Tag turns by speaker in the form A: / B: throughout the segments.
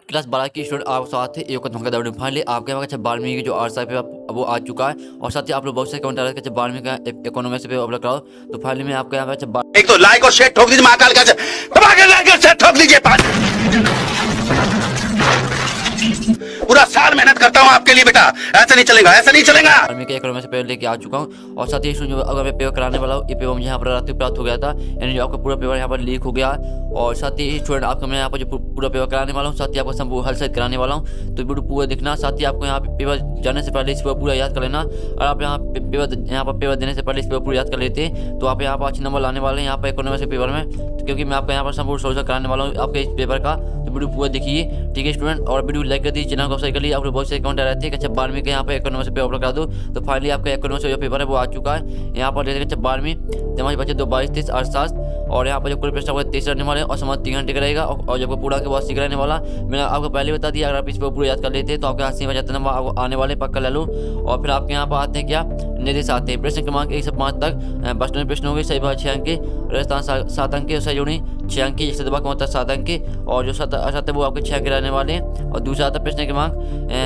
A: Class 12 की student आप साथ ही एक धोखा दौड़ फाइनली आपके यहाँ का 12वीं की जो आर्ट्स है वो आ चुका है। और साथ ही आप लोग बहुत से कमेंट आ रहे हैं 12वीं का इकोनॉमिक्स पे अपलोड कराओ। तो फाइनली में आपके यहाँ पे
B: एक तो लाइक और शेयर ठोक दीजिए, महाकाल का दबा के लाइक और शेयर ठोक दीजिए। पूरा साल मेहनत करता हूँ आपके लिए बेटा, ऐसा नहीं चलेगा, ऐसा नहीं चलेगा।
A: 12वीं के इकोनॉमिक्स पेपर लेके आ चुका हूँ। और साथ ही जो अगर मैं पेपर कराने वाला हूँ, ये पेपर मुझे यहाँ पर रात प्राप्त हो गया था, यानी जो आपका पूरा पेपर यहाँ पर लीक हो गया। और साथ ही स्टूडेंट आपको मैं यहाँ पर जो पूरा पेपर कराने वाला हूँ, साथ ही आपको संपूर्ण हल सहित कराने वाला हूँ। तो वीडियो पूरा देखना। साथ ही आपको यहाँ पे पेपर जाने से पहले इस पेपर पूरा याद कर लेना। और आप यहाँ पर पेपर देने से पहले इस पेपर पूरा याद कर लेते हैं तो आप यहाँ पर अच्छे नंबर लाने वाले हैं यहाँ पर इकोनॉमिक्स पेपर में। तो क्योंकि मैं आपको यहाँ पर संपूर्ण सोल्यूशन कराने वाला हूँ आपके इस पेपर का, तो वीडियो पूरा देखिए, ठीक है स्टूडेंट। और वीडियो लाइक कर दीजिए, चैनल को सब्सक्राइब कर लीजिए। आप लोग बहुत से कमेंट आ रहे थे कि अच्छा 12वीं के यहाँ पे इकोनॉमिक्स पेपर अपलोड करा दो। तो फाइनली आपका इकोनॉमिक्स जो पेपर है वो आ चुका है। यहाँ पर देखिए 12वीं हमारे बच्चे 2 22 30 अर्थशास्त्र। और यहाँ पर जो कुल प्रश्न आपको 23 रहने वाले और समाज 3 घंटे का रहेगा। और जब पूरा के बाद सीख रहने वाला, मैंने आपको पहले बता दिया, अगर आप इस पर पूरा याद कर लेते हैं तो आपके 80 बजाते नंबर आपको आने वाले, पक्का ले लो। और फिर आपके यहाँ पर आते हैं क्या निर्देश आते हैं। प्रश्न क्रमांक 1 से 5 तक बचपन प्रश्न हो गए, सही बात 6 अंक की, राजस्थान 7 अंक की, सही जोड़ी 6 अंक की, इससे दबा का मतलब 7 अंक की। और जो 7 है वो आपके 6 अंक रहने वाले हैं। और दूसरा आता है प्रश्न क्रमांक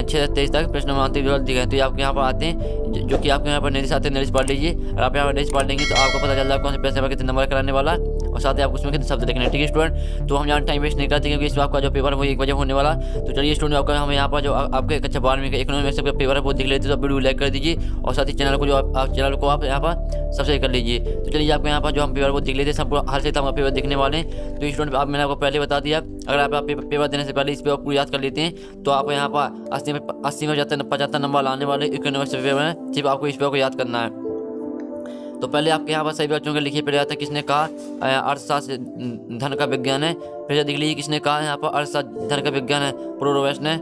A: 6 से 23 तक प्रश्न मानते दिए गए। तो ये आपके यहाँ पर आते हैं जो कि आपके यहाँ पर निर्देश आते हैं, निर्देश पढ़ लीजिए। और आप यहाँ पर निर्देश पढ़ लेंगे तो आपको पता चल जाएगा कौन से प्रश्न पर कितने नंबर कराने वाला है। और साथ ही आपको उसमें कितने शब्द लिखने हैं, ठीक है स्टूडेंट। तो हम यहाँ टाइम वेस्ट नहीं करते क्योंकि इसमें आपका जो पेपर है वो 1 बजे होने वाला। तो चलिए स्टूडेंट, आपका हम यहाँ पर जो आपके कक्षा 12वीं का इकोनॉमिक्स का पेपर है वो देख लेते हैं। तो वीडियो लाइक कर दीजिए और साथ ही चैनल को आप यहाँ पर सब्सक्राइब कर लीजिए। तो चलिए आपको यहाँ पर जो हम पेपर वो देख लेते हैं, सब हर से हम पेपर देखने वाले हैं। तो स्टूडेंट मैंने आपको पहले बता दिया, अगर आप पेपर देने से पहले इस पेपर पूरा याद कर लेते हैं तो आप यहाँ पर 80 में 75 नंबर लाने वाले इकोनॉमिक्स पेपर में। सिर्फ आपको इस पेपर को याद करना है। तो पहले आपके यहाँ पर सही बच्चों के लिखिए। पहले आता है किसने कहा अर्थशास्त्र धन का विज्ञान है। फिर देख लीजिए किसने कहा यहाँ पर अर्थशास्त्र धन का विज्ञान है। प्रो रोवेस ने,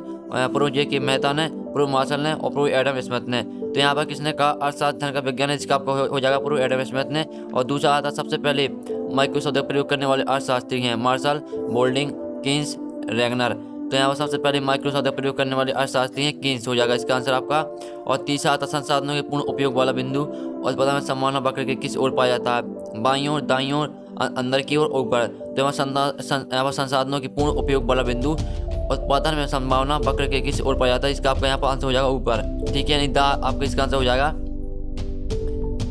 A: प्रो जे के मेहता ने, प्रो मार्शल ने और प्रो एडम स्मिथ ने। तो यहाँ पर किसने कहा अर्थशास्त्र धन का विज्ञान है, जिसका आपको हो जाएगा प्रो एडम स्मिथ ने। और दूसरा आता सबसे पहले माइक्रोसॉफ्ट का प्रयोग करने वाले अर्थशास्त्री हैं मार्शल, बोल्डिंग, किन्स, रेगनर। तो यहाँ पर सबसे पहले माइक्रोसॉफ्ट का प्रयोग करने वाले अर्थशास्त्री हैं किन्स, हो जाएगा इसका आंसर आपका। और तीसरा आता संसाधनों के पूर्ण उपयोग वाला बिंदु। और पता में संभावना वक्र के किस ओर पाया जाता है, बाईं ओर, दाईं ओर, अंदर की ओर, ऊपर। तो यहाँ पर संसाधनों की पूर्ण उपयोग वाला बिंदु उत्पादन में संभावना वक्र के किस ओर पाया जाता है, इसका आपका यहाँ पर आंसर हो जाएगा ऊपर, ठीक है। नहीं दा आपका इसका आंसर हो जाएगा।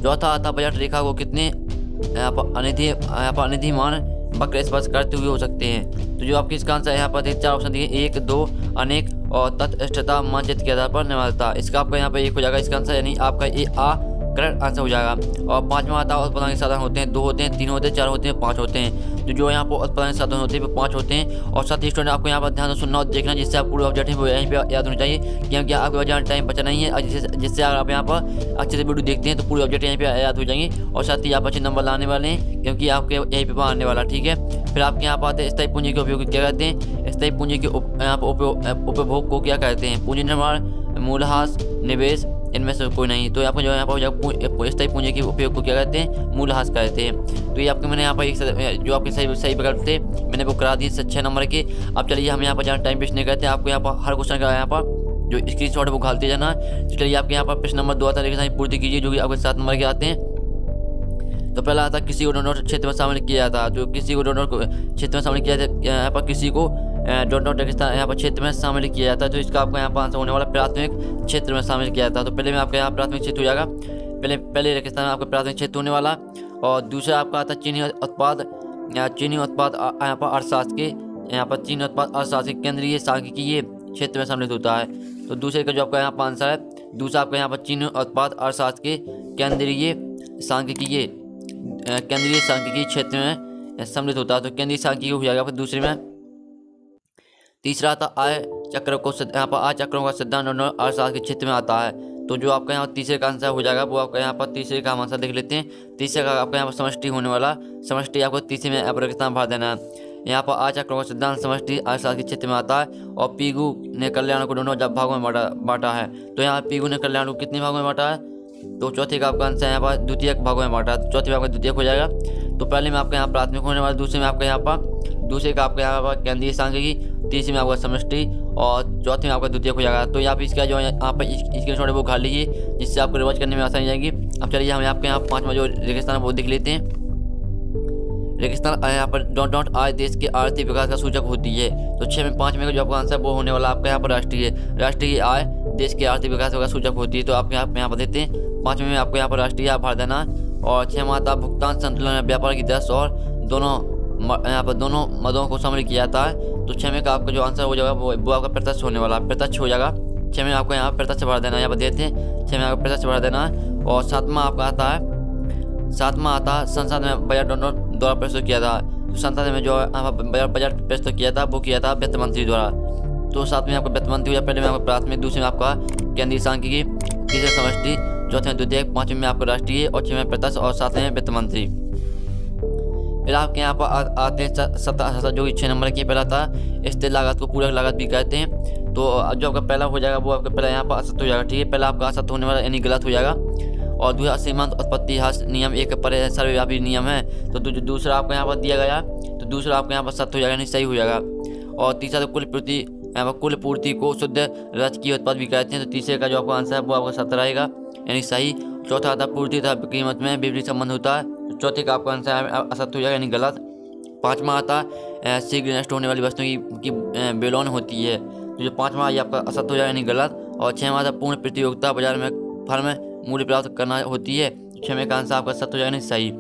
A: चौथा आता बजट रेखा को कितने यहाँ पर अनिधिमान वक्र स्पर्श करते हुए हो सकते हैं। तो जो आपकी इसका आंसर यहाँ पर 4 ऑप्शन दिए, 1, 2, अनेक और तटस्थता मानचित्र के आधार पर निर्भरता। इसका आपका यहाँ पर 1 हो जाएगा इसका आंसर, यानी आपका ये करेक्ट आंसर हो जाएगा। और 5वां आता है उत्पादन के साधन होते हैं, 2 होते हैं, 3 होते हैं, 4 होते हैं, 5 होते हैं। तो जो यहाँ पर उत्पादन के साधन होते हैं वो 5 होते हैं। और साथ ही स्टूडेंट आपको यहाँ पर ध्यान से सुनना और देखना, जिससे आप पूरे ऑब्जेक्ट है वो यहीं पे याद होना चाहिए, क्योंकि आपके पास ज़्यादा टाइम बचा नहीं है। जिससे अगर आप यहाँ पर अच्छे से वीडियो देखते हैं तो पूरे ऑब्जेक्ट यहीं पे याद हो जाएंगे। और साथ ही आप अच्छे नंबर लाने वाले हैं क्योंकि आपके यहीं पे आने वाला, ठीक है। फिर आपके यहाँ पर आते हैं स्थायी पूंजी के उपयोग क्या कहते हैं। स्थायी पूंजी के यहाँ पर उपभोग को क्या कहते हैं, पूंजी निर्माण, मूल्यह्रास, निवेश, इनमें से कोई नहीं। तो आपको जो यहाँ पर स्थायी पूंजी के उपयोग को क्या कहते हैं, मूल्यह्रास कहते हैं। तो ये आपके मैंने यहाँ पर एक जो आपके सही विकल्प थे मैंने वो करा दिए 6 नंबर के। अब चलिए हम यहाँ पर जहाँ टाइम वेस्ट नहीं करते, आपको यहाँ पर हर क्वेश्चन का यहाँ पर जो स्क्रीनशॉट है वो घालते जाना। तो चलिए आपके यहाँ पर प्रश्न नंबर 2 आता है, पूर्ति कीजिए, जो कि आपके 7 नंबर के आते हैं। तो पहला आता किसी को डोनर क्षेत्र में शामिल किया जाता है। जो किसी को डोनर क्षेत्र में शामिल किया जाता है, यहाँ पर किसी को डोनर यहाँ पर क्षेत्र में शामिल किया जाता है। तो इसका आपका यहाँ पर आंसर होने वाला प्राथमिक क्षेत्र में शामिल किया जाता है। तो पहले में आपका यहाँ प्राथमिक क्षेत्र हो जाएगा, पहले रेगिस्तान में आपका प्राथमिक क्षेत्र होने वाला। और दूसरा आपका आता है चीनी उत्पाद यहाँ पर अर्थशास्त्र के, यहाँ पर चीनी उत्पाद अर्थशास्त्र के केंद्रीय सांख्यिकीय क्षेत्र में सम्मिलित होता है। तो दूसरे का जो आपका यहाँ पर आंसर है, दूसरा आपका यहाँ पर चीनी उत्पाद अर्थशास्त्र के केंद्रीय सांख्यिकीय क्षेत्र में सम्मिलित होता है। तो केंद्रीय सांख्यिकीय हो जाएगा आपका दूसरे में। तीसरा आता आय चक्र को, यहाँ पर आय चक्रों का सिद्धांत अर्थशास्त्र के क्षेत्र में आता है। तो जो आपका यहाँ तीसरे का आंसर हो जाएगा वो आपका यहाँ पर तीसरे का हम आंसर देख लेते हैं। तीसरे का आपका यहाँ पर समष्टि होने वाला, समष्टि आपको तीसरे में रेगिस्तान भर देना है। यहाँ पर आय चक्रों का सिद्धांत समष्टि अर्थशास्त्र के क्षेत्र में आता है। और पीगू ने कल्याण को दोनों भागों में बांटा है। तो यहाँ पीगू ने कल्याण को कितने भागों में बांटा है, तो चौथे का आपका आंसर यहाँ पर द्वितीयक भागों में बांटा है। चौथे भाग में द्वितीयक हो जाएगा। तो पहले में आपका यहाँ प्राथमिक होने वाला, दूसरे में आपका यहाँ पर, दूसरे का आपका यहाँ पर केंद्रीय सांख्यिकी, तीसरे में आपका समष्टि और चौथे में आपका द्वितीयक हो जाएगा। तो आप इसका जो यहाँ पर स्क्रीनशॉट है वो घाल लीजिए, जिससे आपको रिवर्स करने में आसानी जाएगी। अब चलिए हम आपके यहाँ 5वां जो रेगिस्तान वो देख लेते हैं। रेगिस्तान यहाँ पर डॉट आज देश के आर्थिक विकास का सूचक होती है। तो 6 में 5 में का जो आपका आंसर वो होने वाला आपका यहाँ पर राष्ट्रीय आय देश के आर्थिक विकास का सूचक होती है। तो आप यहाँ पर देते हैं 5 में आपको यहाँ पर राष्ट्रीय आय भर देना। और 6 में आता है भुगतान संतुलन, व्यापार की दर और यहाँ पर दोनों मदों को शामिल किया जाता है। तो 6 में का आपका जो आंसर हो जाएगा वो आपका प्रत्यक्ष होने वाला, प्रत्यक्ष हो जाएगा। 6 में आपको यहाँ प्रत्यक्ष भर देना, यहाँ पर देते हैं 6 में आपको प्रत्यक्ष भर देना। और 7वां आपका आता है संसद में बजट द्वारा प्रस्तुत किया था। तो संसद में जो बजट प्रस्तुत किया था वो किया था वित्त मंत्री द्वारा। तो 7 में आपको वित्त मंत्री, पहले में आपको प्राथमिक, दूसरे में आपका केंद्रीय सांख्यिकी, तीसरे समष्टि, चौथे में द्वितीयक, 5वें में आपको राष्ट्रीय और 6वें में प्रत्यक्ष और 7वें में वित्त मंत्री। फिर आपके यहाँ पर आते हैं सत्ता जो कि 6 नंबर की पहला था स्थिर लागत को पूरक लागत भी कहते हैं। तो जो आपका पहला हो जाएगा वो आपका पहला यहाँ पर असत्य हो जाएगा, ठीक है। पहला आपका असत्य होने वाला यानी गलत हो जाएगा। और दूसरा सीमांत उत्पत्ति ह्रास नियम एक सर्वव्यापी नियम है। तो दूसरा आपको यहाँ पर दिया गया, तो दूसरा आपको यहाँ पर सत्य हो जाएगा यानी सही हो जाएगा। और तीसरा तो कुल पूर्ति को शुद्ध रज की उत्पाद भी कहते हैं। तो तीसरे का जो आपका आंसर है वो आपका सत्य रहेगा यानी सही। चौथा आता पूर्ति तथा कीमत में विपरीत संबंध होता है। तो चौथे का आपका आंसर असत्य हो जाएगा यानी गलत। 5वां आता है शीघ्र नष्ट होने वाली वस्तुओं की बेलोन होती है। तो जो 5वां ये आपका असत्य हो जाएगा यानी गलत। और 6वां आता पूर्ण प्रतियोगिता बाजार में फर्म मूल्य प्राप्त करना होती है। 6वें का आंसर आपका सत्य हो जाएगा यानी सही।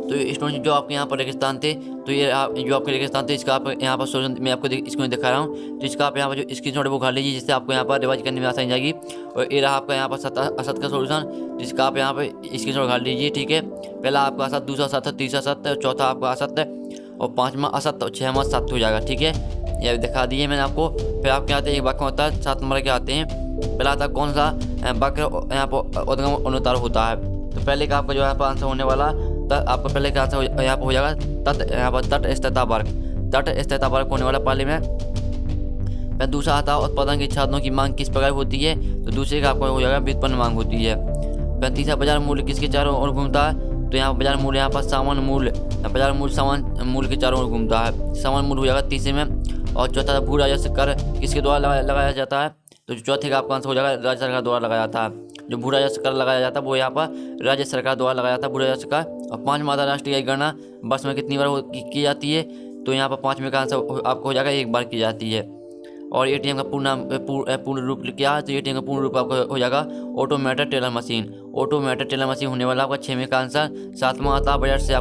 A: तो स्टूडेंट जो आपके यहाँ पर रेगिस्तान थे, तो ये जो आपके रेगिस्तान थे इसका आप यहाँ पर सोल्यूशन मैं आपको इसको दिखा रहा हूँ। तो इसका आप यहाँ पर जो स्क्रीनशॉट है वो उठा लीजिए, जिससे आपको यहाँ पर रिवाइज करने में आसानी जाएगी। और ये रहा आपका यहाँ पर असत का सोल्यूशन, जिसका आप यहाँ पर स्क्रीनशॉट उठा लीजिए, ठीक है। पहला आपका असत, दूसरा असत, तीसरा सत्य, चौथा आपका असत्य और 5वां असत्य और 6वां सत्य हो जाएगा, ठीक है। ये दिखा दिए मैंने आपको। फिर आपके आते हैं एक वाक्य होता है 7 नंबर के आते हैं। पहला आता कौन सा वक्र यहाँ पर उद्गम अनुतार होता है। तो पहले का आपका जो यहाँ पर आंसर होने वाला आपका पहले का आंसर यहाँ पर हो जाएगा यहाँ पर तट स्थिरता वर्ग होने वाला पहले में। फिर दूसरा आता है उत्पादन के साधनों की मांग किस प्रकार होती है। तो दूसरे का आपका हो जाएगा व्युत्पन्न मांग होती है। फिर तीसरा बाजार मूल्य किसके चारों ओर घूमता है। तो यहाँ पर बाजार मूल्य यहाँ पर सामान्य मूल्य, बाजार मूल्य सामान्य मूल्य के चारों ओर घूमता है, सामान्य मूल्य हो जाएगा तीसरे में। और चौथा भू राजस्व कर किसके द्वारा लगाया जाता है। तो चौथे का आपका आंसर हो जाएगा राज्य सरकार द्वारा लगाया जाता है। जो भू राजस्व कर लगाया जाता है वो यहाँ पर राज्य सरकार द्वारा लगाया जाता है भू राजस्व कर। और 5वां राष्ट्रीय गणना वर्ष में कितनी बार की जाती है। तो यहाँ पर 5वें का आंसर आपको हो जाएगा 1 बार की जाती है। और एटीएम का पूर्ण रूप क्या है। तो एटीएम का पूर्ण रूप आपका हो जाएगा automated teller machine. Automated teller machine होने वाला आपका 6वें का आंसर। 7वां आता है बजट से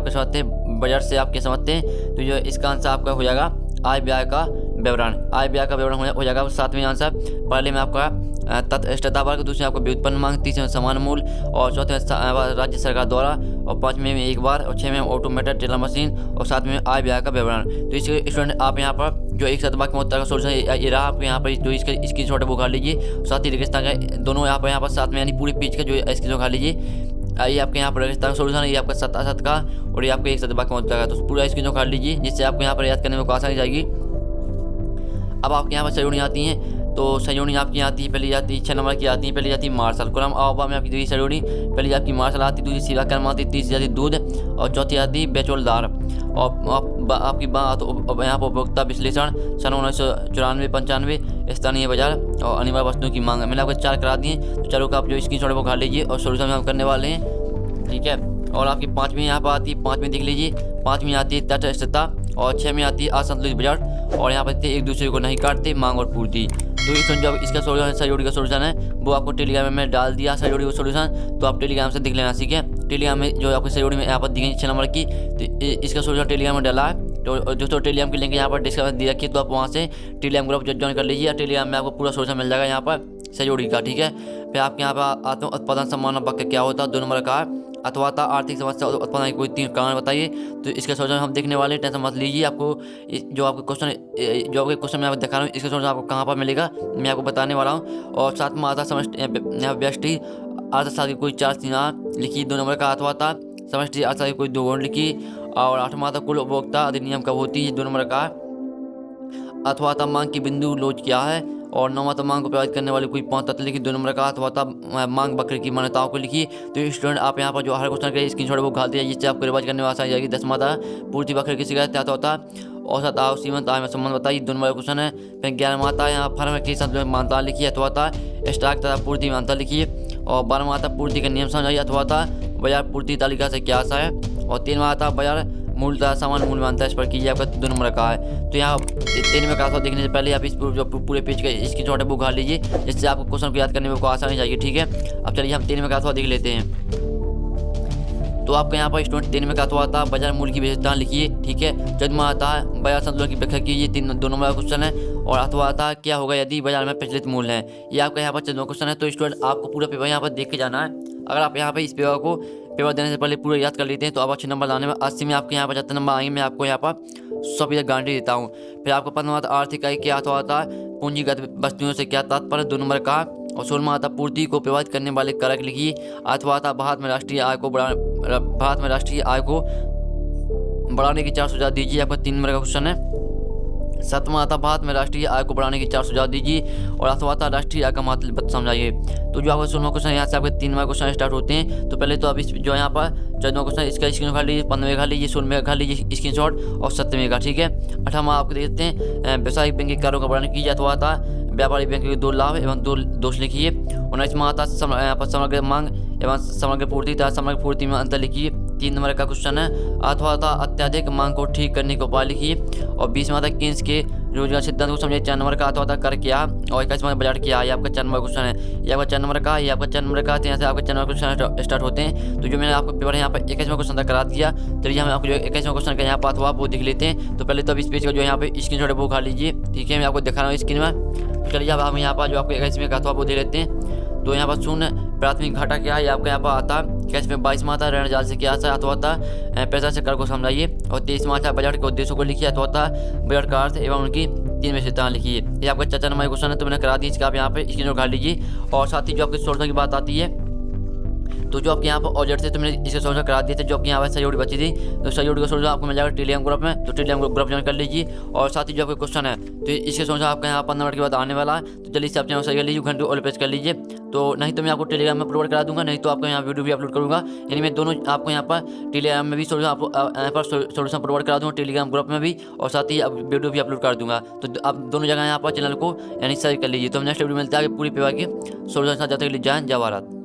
A: आपके समझते हैं। तो जो इसका आंसर आपका हो जाएगा आय व्यय का विवरण हो जाएगा 7वें आंसर। पहले में आपका तटस्थता वर्ग, दूसरे में आपका व्युत्पन्न मांग, तीसरे में समान मूल्य और चौथे में राज्य सरकार द्वारा और 5वें में 1 बार और 6वें में ऑटोमेटेड टेलर मशीन और 7वें में आय व्यय का विवरण। तो इसके स्टूडेंट आप यहाँ पर जो एक शतवाक्य में उत्तर का सोल्यूशन ये रहा आपके यहाँ पर जो इसका स्क्रीनशॉट है वो खा लीजिए। साथ ही रेगिस्तान का दोनों यहाँ पर साथ में यानी पूरी पेज का जो स्क्रीनशॉट खा लीजिए। ये आपके यहाँ पर रेगिस्तान का सोल्यूशन है, ये आपका असत का और ये आपका एक शतवाक्य में उत्तर का। तो पूरा स्क्रीनशॉट खा लीजिए, जिससे आपको यहाँ पर याद करने में आसानी जाएगी। अब आपके यहाँ पर सहयोगी आती हैं। तो सहयोगी आपकी आती है, पहली जाती है 6 नंबर की आती है, पहली जाती है मार्शल। कुलम आवा में आपकी दूसरी सहयोगी, पहली आपकी मार्शल आती है, दूसरी सीधा कर्म आती है, तीसरी जाती है दूध और चौथी आती है बेचौलदार। और आपकी बात यहाँ पर उपभोक्ता विश्लेषण सन 1994-95 स्थानीय बाजार और अनिवार्य वस्तुओं की मांग। मैंने आपको 4 करा दिए। तो चलो का आप जो स्क्रीनशॉट वो खा लीजिए और सोल्यूशन हम करने वाले हैं, ठीक है। और आपकी 5वीं यहाँ पर आती है, 5वीं देख लीजिए। 5वीं आती है तटस्थता और 6वीं आती है असंतुलित बजट और यहाँ पर एक दूसरे को नहीं काटते मांग और पूर्ति। तो जो इसका सोल्यूशन सहयोगी का सोल्यूशन है वो आपको टेलीग्राम में डाल दिया सहयोगी का सोल्यूशन। तो आप टेलीग्राम से देख लेना सीखें। टेलीग्राम में जो आपको सहयोगी में यहाँ पर दी गई 6 नंबर की, तो इसका सोल्यूशन टेलीग्राम में डाला है। तो दोस्तों टेलीग्राम की लिंक यहाँ पर डिस्क्रिप्शन दे रखी है, तो आप वहाँ से टेलीग्राम ग्रुप ज्वाइन कर लीजिए। टेलीग्राम में आपको पूरा सोल्यूशन मिल जाएगा यहाँ पर सहयोगी का, ठीक है। फिर आपके यहाँ पर आत्म उत्पादन सम्मान वक्र क्या होता है 2 नंबर का। अथवा आर्थिक समस्या उत्पन्न की कोई 3 कारण बताइए। तो इसका सोल्यूशन हम देखने वाले, टेंशन मत लीजिए। आपको जो आपके क्वेश्चन मैं आपको दिखा रहा हूँ इसका सोल्यूशन आपको कहाँ पर मिलेगा मैं आपको बताने वाला हूँ। और 7वां आता समष्टि व्यष्टि अर्थशास्त्र की कोई 4 सीमा लिखी 2 नंबर का। अथवा समष्टि अर्थशास्त्र की कोई 2 गुण लिखी। और 8वां आता कुल उपभोक्ता अधिनियम कब होती है 2 नंबर का। अथवा मांग की बिंदु लोच क्या है। और 9वां मांग को प्रभावित करने वाली कोई 5 तत्व लिखी 2 नंबर का। अथवा मांग वक्र की मान्यताओं को लिखी। तो स्टूडेंट आप यहाँ पर जो हर क्वेश्चन के स्क्रीनशॉट वो घालते हैं, जिससे आपको रिवाइज करने में आसानी जाएगी। 10वां था पूर्ति वक्र किसी का क्या होता है। औसत आय सीमित आय में संबंध बताइए 2 नंबर क्वेश्चन है। फिर 11वां आता यहाँ फर्म की संतुलन मान्यता लिखी। अथवा स्टॉक तथा पूर्ति मान्यता लिखी। और 12वां आता पूर्ति का नियम समझाइए। अथवा बाजार पूर्ति तालिका से क्या आशा है। और 13वां आता बाजार मूलतः समान मूल मानता है, इस पर कीजिए आपका 2 नंबर का है। तो यहाँ 3 नंबर का देखने से पहले आप इस जो पूरे पेज का स्क्रीनशॉट है वो उठा लीजिए, जिससे आपको क्वेश्चन को याद करने में आसानी जाएगी। ठीक है, अब चलिए हम 3 नंबर का देख लेते हैं। तो आपका यहाँ पर स्टूडेंट 3 में का आता है बाजार मूल्य की विशेषता लिखिए। ठीक है, जब में आता है बाजार संतुलन की व्याख्या कीजिए, 2 नंबर का क्वेश्चन है। और अथवा आता है क्या होगा यदि बाजार में प्रचलित मूल्य है, ये आपका यहाँ पर 4 क्वेश्चन है। तो स्टूडेंट आपको पूरा पेपर यहाँ पर देख के जाना है। अगर आप यहाँ पर इस पेपर देने से पहले पूरा याद कर लेते हैं तो आप अच्छे नंबर लाने में 80 में आपके यहाँ पर 75 नंबर आएंगे। मैं आपको यहाँ पर 100% गारंटी देता हूँ। फिर आपको 15 आता आर्थिक इकाई क्या आता है, पूंजीगत वस्तुओं से क्या तात्पर्य, 2 नंबर का। और 16वां आता पूर्ति को प्रभावित करने वाले कारक लिखिए। 8वां आता भारत में राष्ट्रीय आय को बढ़ाने की 4 सुझाव दीजिए, आपका 3 नंबर का क्वेश्चन है। 7वां आता भारत में राष्ट्रीय आय को बढ़ाने की 4 सुझाव दीजिए। और 8वां आता राष्ट्रीय आय का महत्व समझाइए। तो जो आपका 16वां क्वेश्चन यहाँ से आपके 3 नंबर क्वेश्चन स्टार्ट होते हैं। तो पहले तो आप इस जो यहाँ पर 14वां क्वेश्चन इसका स्क्रीन खा लीजिए, 15वें खा लीजिए, 16वें खा लीजिए स्क्रीनशॉट और 17वें का। ठीक है, 18वां आपको देखते हैं व्यवसायिक बैंकिंग कार्यों का बढ़ाने की। 8वां आता व्यापारिक बैंक के 2 लाभ एवं 2 दोष लिखिए। 19वां आता यहाँ पर समग्र मांग एवं समग्र पूर्ति तथा समग्र पूर्ति में अंतर लिखिए, 3 नंबर का क्वेश्चन है। 8वां आता अत्यधिक मांग को ठीक करने के उपाय लिखिए। और 20वां आता केन्स के रोजगार सिद्धांत को समझिए, 4 नंबर का। 8वां आता कर क्या और 21वां बजट क्या, ये आपका 4 नंबर क्वेश्चन है। ये आपका 4 नंबर का, ये आपका 4 नंबर का। तो यहाँ से आपके 4 नंबर क्वेश्चन स्टार्ट होते हैं। तो जो मैंने आपको पेपर यहाँ पर 21वां क्वेश्चन तक करा दिया। चलिए हम आपको जो 21वां क्वेश्चन का यहाँ पर अथवा वो देख लेते हैं। तो पहले तो अब इस पेज का जो यहाँ पे स्क्रीनशॉट है वो खा लीजिए। ठीक है, मैं आपको दिखा रहा हूँ स्क्रीन में। तो चलिए अब हम यहाँ पर जो आपको 21वें का अथवा वो दे लेते हैं। तो यहाँ पर शून्य प्राथमिक घाटा क्या है, ये आपका यहाँ पर आता है। 22वां आता ऋण जाल से क्या आता है, अथवा आता पैसा से कर को समझाइए। और 23वां आता बजट के उद्देश्यों को लिखिए, अथवा आता बजट का अर्थ एवं उनकी 3 विशेषताएं लिखिए। ये आपका 4 नंबर क्वेश्चन है। तो मैंने करा दी, इसका आप यहाँ पे स्क्रीनशॉट खा लीजिए। और साथ ही जो आपकी सोल्यूशन की बात आती है, तो जो आपके यहाँ पर ऑब्जेक्ट थे तो मैंने इसके सोल्यूशन करा दिए थे। जो आपके यहाँ पर सहयोगी बची थी तो सहयोगी का सोल्यूशन आपको मिल जाएगा टेलीग्राम ग्रुप में। तो टेलीग्राम ग्रुप ज्वाइन कर लीजिए। और साथ ही जो आपके क्वेश्चन है तो इसके सोल्यूशन आपका यहाँ 15 मिनट के बाद आने वाला है। तो जल्दी से आप चैनल सही कर लीजिए, घंटे ऑल प्रेस कर लीजिए। तो नहीं तो मैं आपको टेलीग्राम में अपलोड करा दूंगा, नहीं तो आपको यहाँ वीडियो भी अपलोड करूँगा। यानी मैं दोनों आपको यहाँ पर टेलीग्राम में भी सोल्यूशन आपको यहाँ पर सोल्यूशन प्रोवाइड करा दूँगा, टेलीग्राम ग्रुप में भी। और साथ ही वीडियो भी अपलोड कर दूँगा। तो आप दोनों जगह यहाँ पर चैनल को यानी सही कर लीजिए। तो हम नेक्स्ट वीडियो मिलते हैं आगे पूरी पेपर की सोल्यूशन साथ। जब तक के लिए जय हिंद, जय भारत।